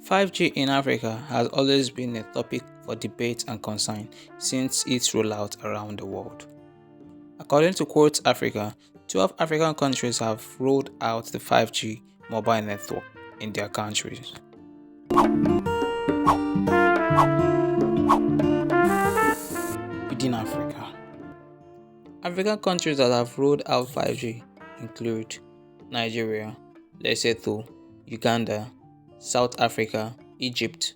5G in Africa has always been a topic for debate and concern since its rollout around the world. According to Quartz Africa, 12 African countries have rolled out the 5G mobile network in their countries. Within Africa, African countries that have rolled out 5G include Nigeria, Lesotho, Uganda, South Africa, Egypt,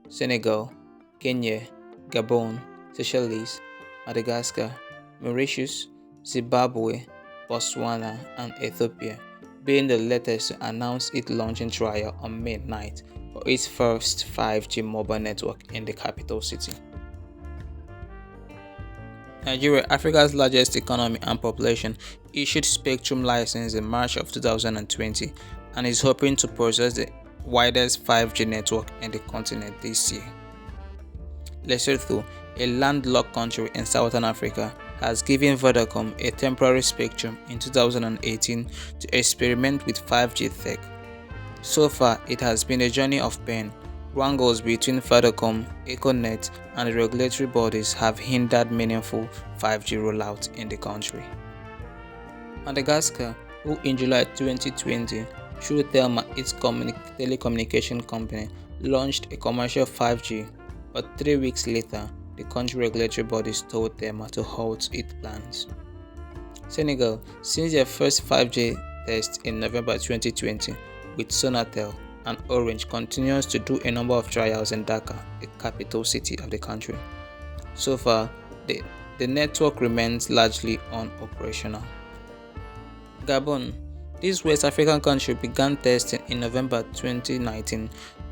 Senegal, Kenya, Gabon, Seychelles, Madagascar, Mauritius, Zimbabwe, Botswana, and Ethiopia, being the latest to announce its launching trial on May 9th for its first 5G mobile network in the capital city. Nigeria, Africa's largest economy and population, issued spectrum license in March of 2020 and is hoping to possess the widest 5G network in the continent this year. Lesotho, a landlocked country in southern Africa, has given Vodacom a temporary spectrum in 2018 to experiment with 5G tech. So far, it has been a journey of pain. Wrangles between Vodacom, Econet, and the regulatory bodies have hindered meaningful 5G rollout in the country. Madagascar, who in July 2020, through Telma, its telecommunication company, launched a commercial 5G, but 3 weeks later, the country regulatory bodies told Telma to halt its plans. Senegal, since their first 5G test in November 2020 with Sonatel and Orange, continues to do a number of trials in Dakar, the capital city of the country. So far, the network remains largely unoperational. Gabon, this West African country began testing in November 2019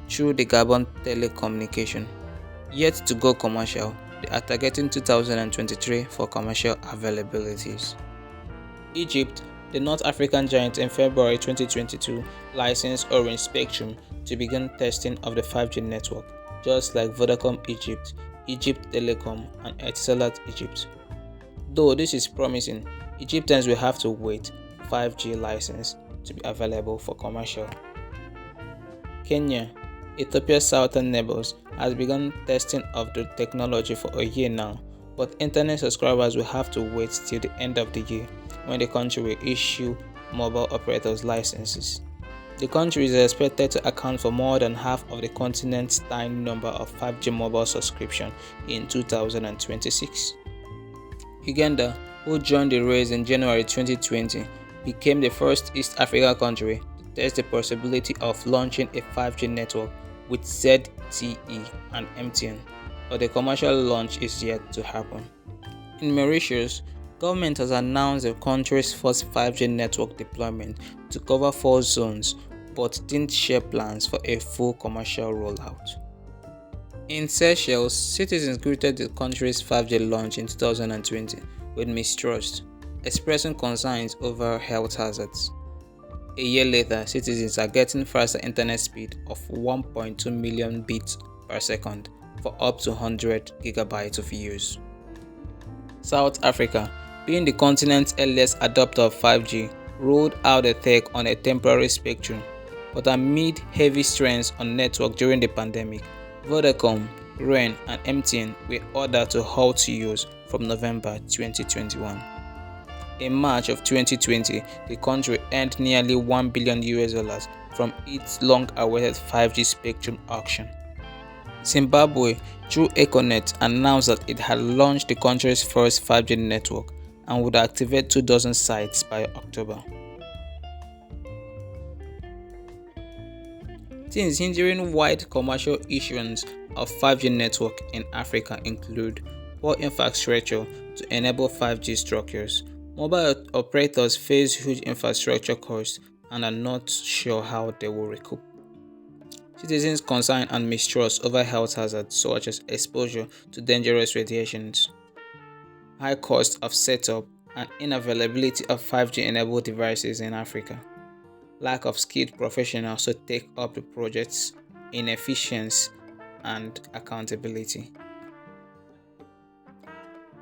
through the Gabon Telecommunication. Yet to go commercial, they are targeting 2023 for commercial availabilities. Egypt, the North African giant, in February 2022 licensed Orange Spectrum to begin testing of the 5G network, just like Vodacom Egypt, Egypt Telecom, and Etisalat Egypt. Though this is promising, Egyptians will have to wait for 5G license to be available for commercial. Kenya, Ethiopia's southern neighbors, has begun testing of the technology for a year now, but internet subscribers will have to wait till the end of the year when the country will issue mobile operators licenses. The country is expected to account for more than half of the continent's tiny number of 5G mobile subscriptions in 2026. Uganda, who joined the race in January 2020, became the first East African country to test the possibility of launching a 5G network with ZTE and MTN, but the commercial launch is yet to happen. In Mauritius, government has announced the country's first 5G network deployment to cover 4 zones, but didn't share plans for a full commercial rollout. In Seychelles, citizens greeted the country's 5G launch in 2020 with mistrust, expressing concerns over health hazards. A year later, citizens are getting faster internet speed of 1.2 million bits per second for up to 100 gigabytes of use. South Africa, being the continent's earliest adopter of 5G, rolled out the tech on a temporary spectrum, but amid heavy strains on network during the pandemic, Vodacom, REN, and MTN were ordered to halt use from November 2021. In March of 2020, the country earned nearly $1 billion from its long-awaited 5G spectrum auction. Zimbabwe, through Econet, announced that it had launched the country's first 5G network and would activate 24 sites by October. Things hindering wide commercial issuance of 5G network in Africa include poor infrastructure to enable 5G structures. Mobile operators face huge infrastructure costs and are not sure how they will recoup. Citizens' concern and mistrust over health hazards such as exposure to dangerous radiations, high cost of setup, and unavailability of 5G-enabled devices in Africa. Lack of skilled professionals to take up the projects, inefficiency, and accountability.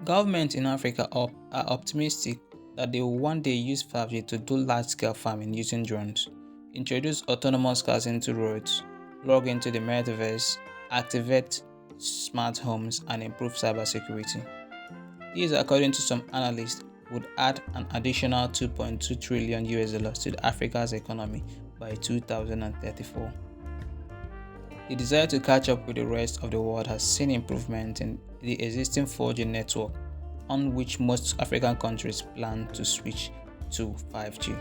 Governments in Africa are optimistic that they will one day use 5G to do large-scale farming using drones, introduce autonomous cars into roads, log into the metaverse, activate smart homes, and improve cybersecurity. These, according to some analysts, would add an additional 2.2 trillion dollars to Africa's economy by 2034. The desire to catch up with the rest of the world has seen improvement in the existing 4G network, on which most African countries plan to switch to 5G.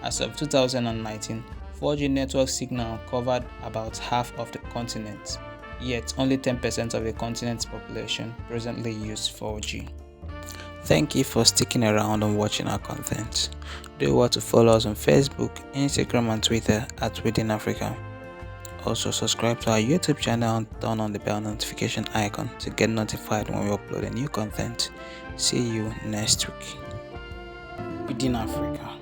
As of 2019, 4G network signal covered about half of the continent, yet only 10% of the continent's population presently use 4G. Thank you for sticking around and watching our content. Do want to follow us on Facebook, Instagram and Twitter at Within Africa. Also subscribe to our YouTube channel and turn on the bell notification icon to get notified when we upload a new content. See you next week. Within Africa.